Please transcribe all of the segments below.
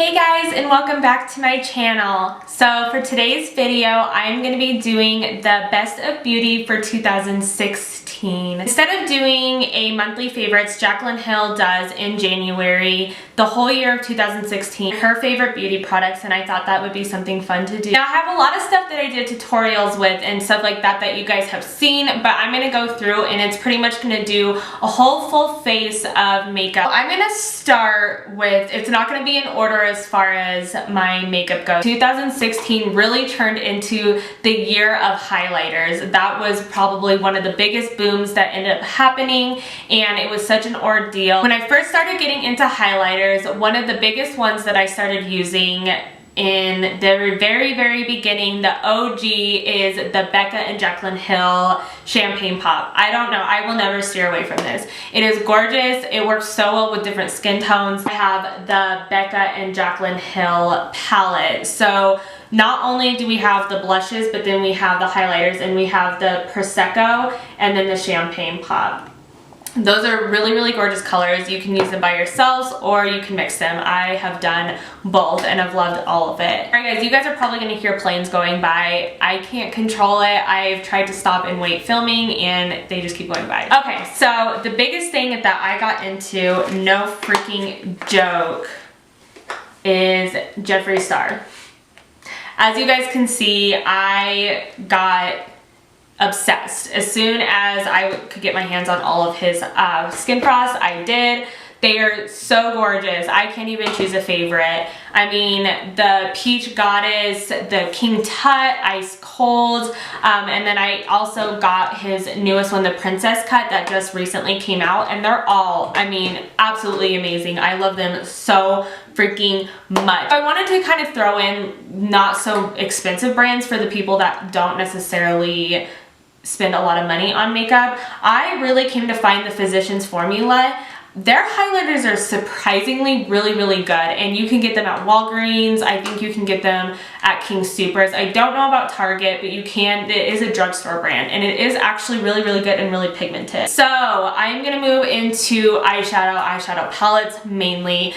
Hey guys, and welcome back to my channel. So for today's video, I'm going to be doing the best of beauty for 2016. Instead of doing a monthly favorites, Jaclyn Hill does in January, the whole year of 2016, her favorite beauty products, and I thought that would be something fun to do. Now I have a lot of stuff that I did tutorials with and stuff like that that you guys have seen, but I'm going to go through and it's pretty much going to do a whole full face of makeup. I'm going to start with, it's not going to be in order as far as my makeup goes. 2016 really turned into the year of highlighters. That was probably one of the biggest booms that ended up happening, and it was such an ordeal. When I first started getting into highlighters, one of the biggest ones that I started using in the very beginning, the OG, is the Becca and Jaclyn Hill Champagne Pop. I don't know, I will never steer away from this. It is gorgeous. It works so well with different skin tones. I have the Becca and Jaclyn Hill palette. So not only do we have the blushes, but then we have the highlighters, and we have the Prosecco and then the Champagne Pop. Those are really gorgeous colors. You can use them by yourselves or you can mix them. I have done both and I've loved all of it. Alright guys, you guys are probably going to hear planes going by. I can't control it. I've tried to stop and wait filming and they just keep going by. Okay, so the biggest thing that I got into, no freaking joke, is Jeffree Star. As you guys can see, I got obsessed. As soon as I could get my hands on all of his skin products, I did. They are so gorgeous. I can't even choose a favorite. I mean, the Peach Goddess, the King Tut, Ice Cold, and then I also got his newest one, the Princess Cut, that just recently came out, and they're all, I mean, absolutely amazing. I love them so freaking much. I wanted to kind of throw in not so expensive brands for the people that don't necessarily spend a lot of money on makeup. I really came to find the Physicians Formula. Their highlighters are surprisingly really good, and you can get them at Walgreens. I think you can get them at King Soopers. I don't know about Target, but you can. It is a drugstore brand, and it is actually really good and really pigmented. So I'm gonna move into eyeshadow palettes mainly.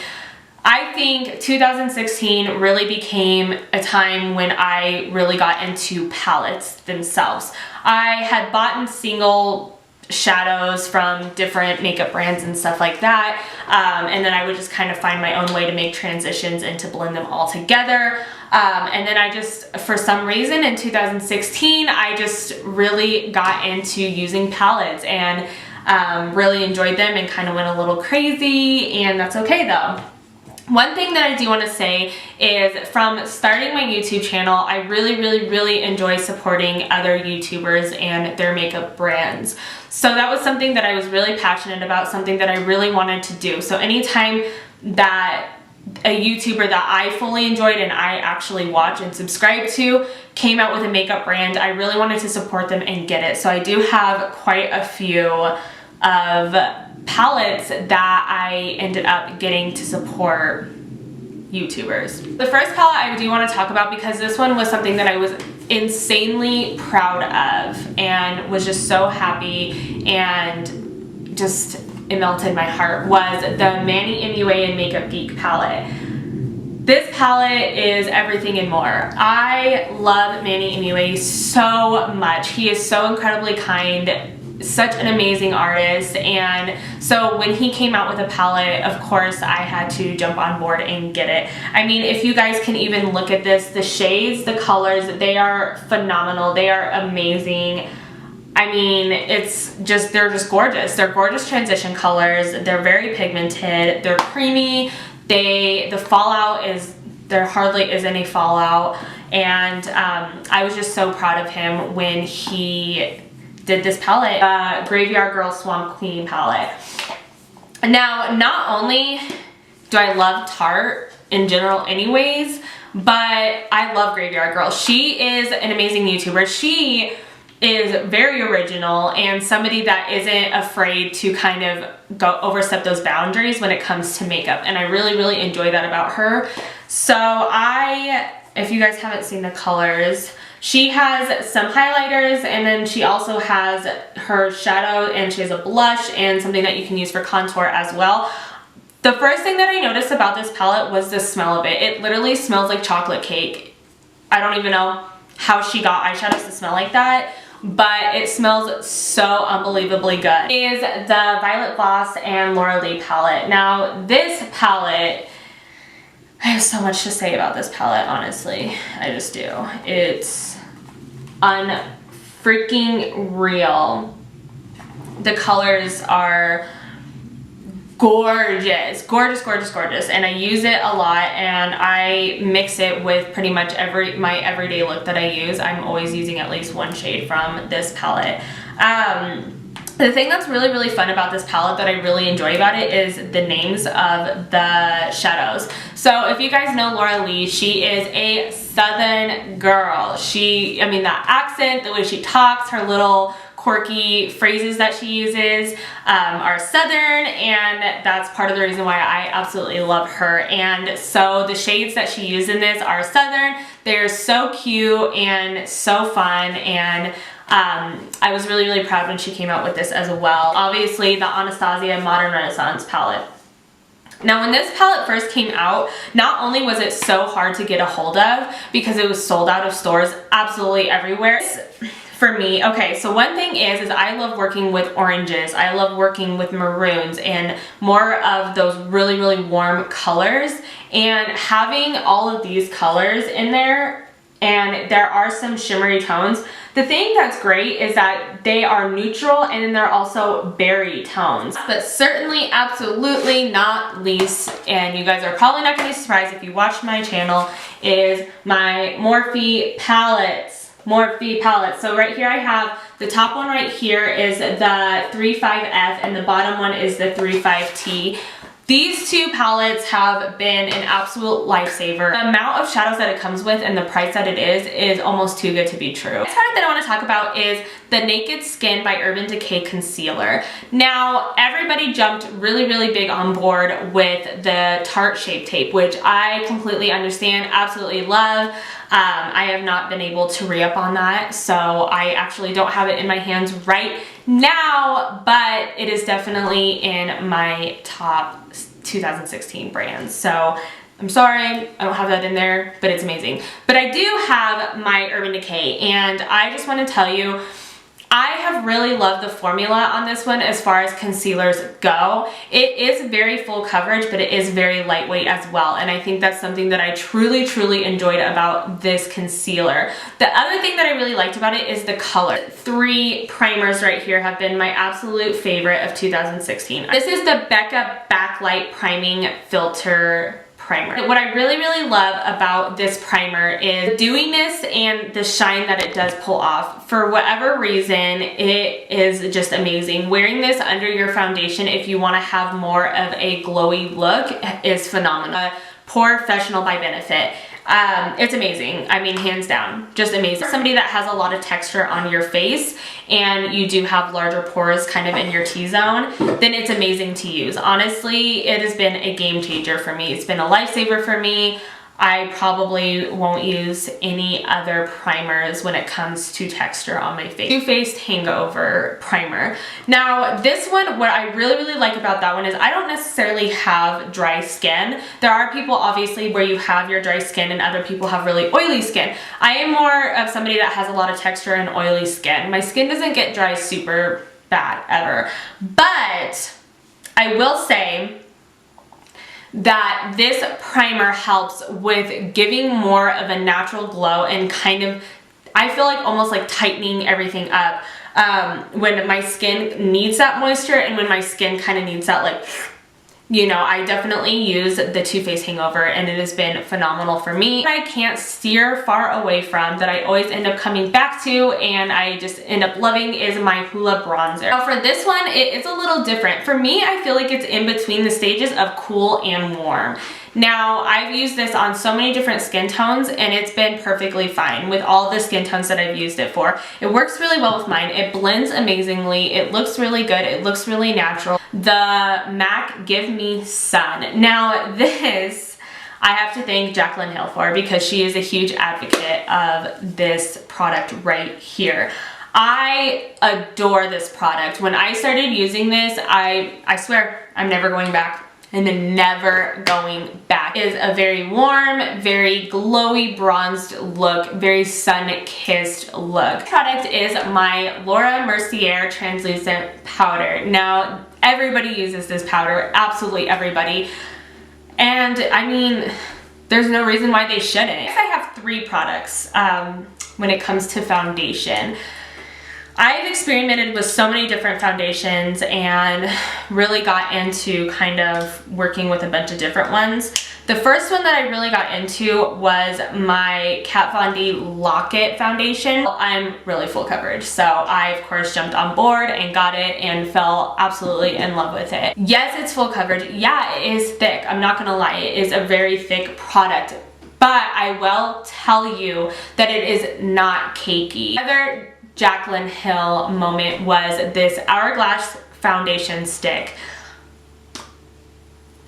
I think 2016 really became a time when I really got into palettes themselves. I had bought single shadows from different makeup brands and stuff like that, and then I would just kind of find my own way to make transitions and to blend them all together. And then I just, for some reason in 2016, I just really got into using palettes and really enjoyed them and kind of went a little crazy, and that's okay though. One thing that I do want to say is, from starting my YouTube channel, I really enjoy supporting other YouTubers and their makeup brands. So that was something that I was really passionate about, something that I really wanted to do. So anytime that a YouTuber that I fully enjoyed and I actually watch and subscribe to came out with a makeup brand, I really wanted to support them and get it. So I do have quite a few of palettes that I ended up getting to support YouTubers. The first palette I do want to talk about, because this one was something that I was insanely proud of and was just so happy and just it melted my heart, was the Manny MUA and Makeup Geek palette. This palette is everything and more. I love Manny MUA so much. He is so incredibly kind, such an amazing artist, and so when he came out with a palette, of course I had to jump on board and get it. I mean, if you guys can even look at this, the shades, the colors, they are phenomenal. They are amazing. I mean, it's just, they're just gorgeous. They're gorgeous transition colors. They're very pigmented. They're creamy. The fallout is, there hardly is any fallout, and I was just so proud of him when he did this palette, Graveyard Girl Swamp Queen palette. Now, not only do I love Tarte in general anyways, but I love Graveyard Girl. She is an amazing YouTuber. She is very original and somebody that isn't afraid to kind of go overstep those boundaries when it comes to makeup, and I really enjoy that about her. So if you guys haven't seen the colors, she has some highlighters, and then she also has her shadow, and she has a blush and something that you can use for contour as well. The first thing that I noticed about this palette was the smell of it. It literally smells like chocolate cake. I don't even know how she got eyeshadows to smell like that, but it smells so unbelievably good. It is the Violet Voss and Laura Lee palette. Now this palette, I have so much to say about this palette, honestly. I just do. It's unfreaking real. The colors are gorgeous, gorgeous, gorgeous, gorgeous, and I use it a lot, and I mix it with pretty much my everyday look that I use. I'm always using at least one shade from this palette. The thing that's really, really fun about this palette that I really enjoy about it is the names of the shadows. So if you guys know Laura Lee, she is a Southern girl. I mean, that accent, the way she talks, her little quirky phrases that she uses are Southern, and that's part of the reason why I absolutely love her. And so the shades that she used in this are Southern. They're so cute and so fun, and I was really, really proud when she came out with this as well. Obviously, the Anastasia Modern Renaissance palette. Now, when this palette first came out, not only was it so hard to get a hold of because it was sold out of stores absolutely everywhere. For me, okay, so one thing is I love working with oranges. I love working with maroons and more of those really, really warm colors. And having all of these colors in there, and there are some shimmery tones. The thing that's great is that they are neutral and then they're also berry tones. But certainly, absolutely not least, and you guys are probably not going to be surprised if you watch my channel, is my Morphe palettes. Morphe palettes. So right here I have the top one right here is the 35F and the bottom one is the 35T. These two palettes have been an absolute lifesaver. The amount of shadows that it comes with and the price that it is almost too good to be true. The next product that I want to talk about is the Naked Skin by Urban Decay Concealer. Now, everybody jumped really, really big on board with the Tarte Shape Tape, which I completely understand, absolutely love. I have not been able to re-up on that, so I actually don't have it in my hands right now, but it is definitely in my top 2016 brands. So I'm sorry, I don't have that in there, but it's amazing. But I do have my Urban Decay, and I just want to tell you, I have really loved the formula on this one as far as concealers go. It is very full coverage, but it is very lightweight as well. And I think that's something that I truly, truly enjoyed about this concealer. The other thing that I really liked about it is the color. 3 primers right here have been my absolute favorite of 2016. This is the Becca Backlight Priming Filter primer. What I really, really love about this primer is the dewiness and the shine that it does pull off. For whatever reason, it is just amazing. Wearing this under your foundation if you want to have more of a glowy look is phenomenal. Professional by Benefit. It's amazing. I mean, hands down, just amazing. Somebody that has a lot of texture on your face and you do have larger pores kind of in your T-zone, then it's amazing to use. Honestly, it has been a game changer for me. It's been a lifesaver for me. I probably won't use any other primers when it comes to texture on my face. Too Faced Hangover Primer. Now, this one, what I really, really like about that one is I don't necessarily have dry skin. There are people, obviously, where you have your dry skin and other people have really oily skin. I am more of somebody that has a lot of texture and oily skin. My skin doesn't get dry super bad, ever. But I will say that this primer helps with giving more of a natural glow and kind of, I feel like almost like tightening everything up when my skin needs that moisture and when my skin kind of needs that, like, you know, I definitely use the Too Faced Hangover and it has been phenomenal for me. What I can't steer far away from that I always end up coming back to and I just end up loving is my Hoola bronzer. Now for this one, it's a little different. For me, I feel like it's in between the stages of cool and warm. Now, I've used this on so many different skin tones and it's been perfectly fine with all the skin tones that I've used it for. It works really well with mine. It blends amazingly. It looks really good. It looks really natural. The MAC Give Me Sun. Now, this I have to thank Jaclyn Hill for because she is a huge advocate of this product right here. I adore this product. When I started using this, I swear I'm never going back. and then never going back. It is a very warm, very glowy, bronzed look, very sun-kissed look. This product is my Laura Mercier translucent powder. Now, everybody uses this powder, absolutely everybody. And I mean, there's no reason why they shouldn't. I have 3 products when it comes to foundation. I've experimented with so many different foundations and really got into kind of working with a bunch of different ones. The first one that I really got into was my Kat Von D Lock-It foundation. I'm really full coverage, so I of course jumped on board and got it and fell absolutely in love with it. Yes, it's full coverage. Yeah, it is thick. I'm not gonna lie, it is a very thick product, but I will tell you that it is not cakey. Another Jaclyn Hill moment was this Hourglass foundation stick.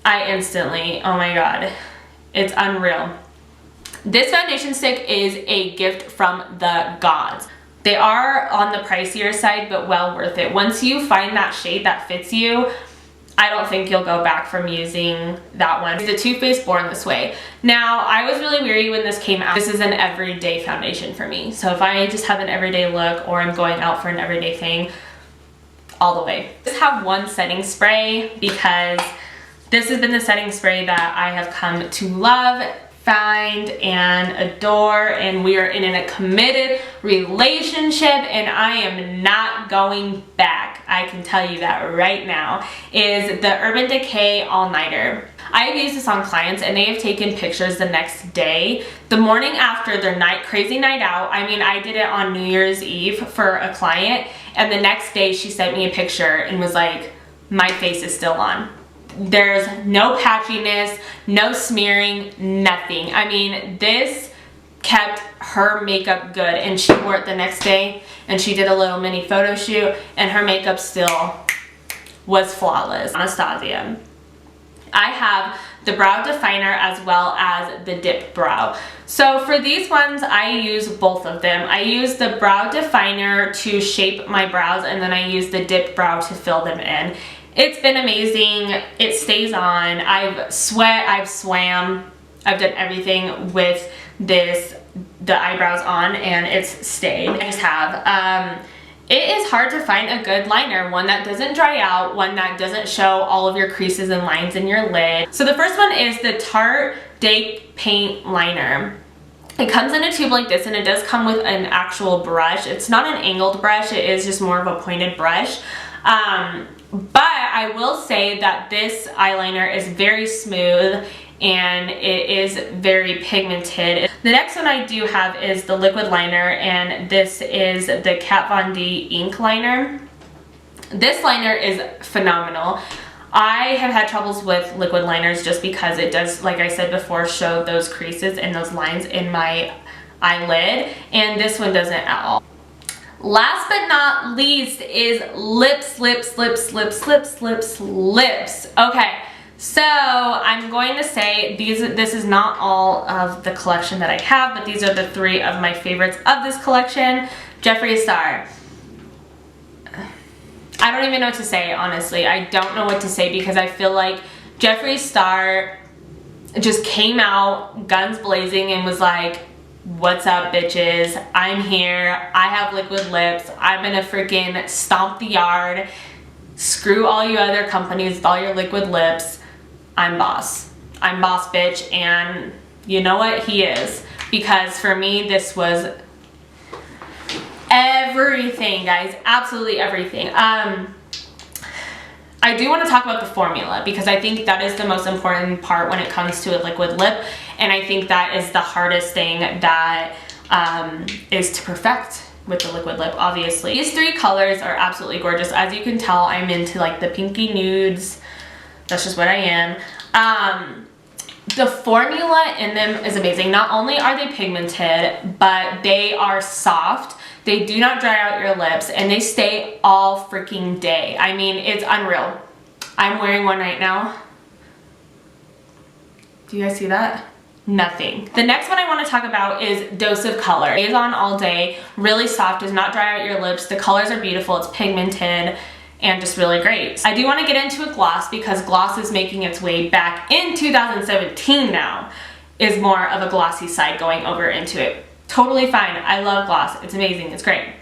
I instantly, oh my god, it's unreal. This foundation stick is a gift from the gods. They are on the pricier side, but well worth it. Once you find that shade that fits you, I don't think you'll go back from using that one. The Too Faced Born This Way. Now, I was really weary when this came out. This is an everyday foundation for me. So if I just have an everyday look or I'm going out for an everyday thing, all the way. I just have one setting spray because this has been the setting spray that I have come to love, find, and adore, and we are in a committed relationship and I am not going back. I can tell you that right now. Is the Urban Decay All Nighter. I have used this on clients and they have taken pictures the next day, the morning after their crazy night out. I mean, I did it on New Year's Eve for a client, and the next day she sent me a picture and was like, my face is still on. There's no patchiness, no smearing, nothing. I mean, this kept her makeup good, and she wore it the next day and she did a little mini photo shoot and her makeup still was flawless. Anastasia. I have the brow definer as well as the dip brow. So for these ones, I use both of them. I use the brow definer to shape my brows, and then I use the dip brow to fill them in. It's been amazing. It stays on. I've sweat, I've swam, I've done everything with this, the eyebrows on, and it's stayed. I just have. It is hard to find a good liner, one that doesn't dry out, one that doesn't show all of your creases and lines in your lid. So the first one is the Tarte Day Paint Liner. It comes in a tube like this, and it does come with an actual brush. It's not an angled brush, it is just more of a pointed brush. But I will say that this eyeliner is very smooth and it is very pigmented. The next one I do have is the liquid liner, and this is the Kat Von D ink liner. This liner is phenomenal. I have had troubles with liquid liners just because it does, like I said before, show those creases and those lines in my eyelid, and this one doesn't at all. Last but not least is lips. Okay, so I'm going to say this is not all of the collection that I have, but these are the 3 of my favorites of this collection. Jeffree Star. I don't even know what to say, honestly. I don't know what to say because I feel like Jeffree Star just came out guns blazing and was like, what's up, bitches? I'm here. I have liquid lips. I'm gonna freaking stomp the yard. Screw all you other companies with all your liquid lips. I'm boss. I'm boss, bitch. And you know what? He is. Because for me, this was everything, guys. Absolutely everything. I do want to talk about the formula because I think that is the most important part when it comes to a liquid lip, and I think that is the hardest thing that is to perfect with the liquid lip, obviously. These 3 colors are absolutely gorgeous. As you can tell, I'm into like the pinky nudes. That's just what I am. The formula in them is amazing. Not only are they pigmented, but they are soft. They do not dry out your lips, and they stay all freaking day. I mean, it's unreal. I'm wearing one right now. Do you guys see that? Nothing. The next one I want to talk about is Dose of Color. It is on all day, really soft, does not dry out your lips. The colors are beautiful, it's pigmented. and just really great. I do want to get into a gloss because gloss is making its way back in 2017 now, is more of a glossy side going over into it. Totally fine. I love gloss. It's amazing. It's great.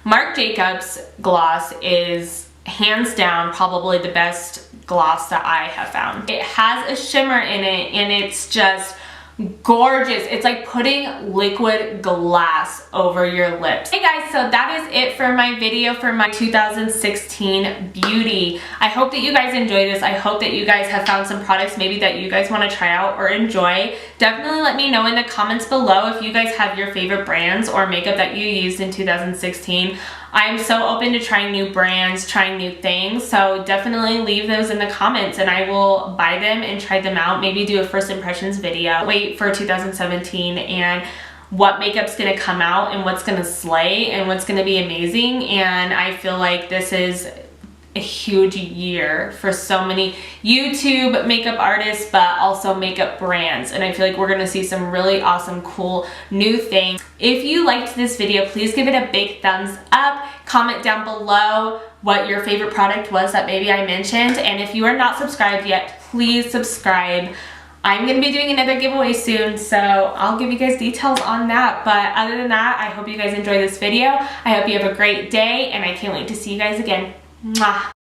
Marc Jacobs gloss is hands down probably the best gloss that I have found. It has a shimmer in it and it's just gorgeous. It's like putting liquid glass over your lips. Hey guys, so that is it for my video for my 2016 beauty. I hope that you guys enjoyed this. I hope that you guys have found some products maybe that you guys want to try out or enjoy. Definitely let me know in the comments below if you guys have your favorite brands or makeup that you used in 2016. I'm so open to trying new brands, trying new things, so definitely leave those in the comments and I will buy them and try them out. Maybe do a first impressions video. Wait for 2017 and what makeup's gonna come out and what's gonna slay and what's gonna be amazing. And I feel like this is a huge year for so many YouTube makeup artists, but also makeup brands. And I feel like we're gonna see some really awesome, cool new things. If you liked this video, please give it a big thumbs up. Comment down below what your favorite product was that maybe I mentioned. And if you are not subscribed yet, please subscribe. I'm gonna be doing another giveaway soon, so I'll give you guys details on that. But other than that, I hope you guys enjoyed this video. I hope you have a great day, and I can't wait to see you guys again. Mwah.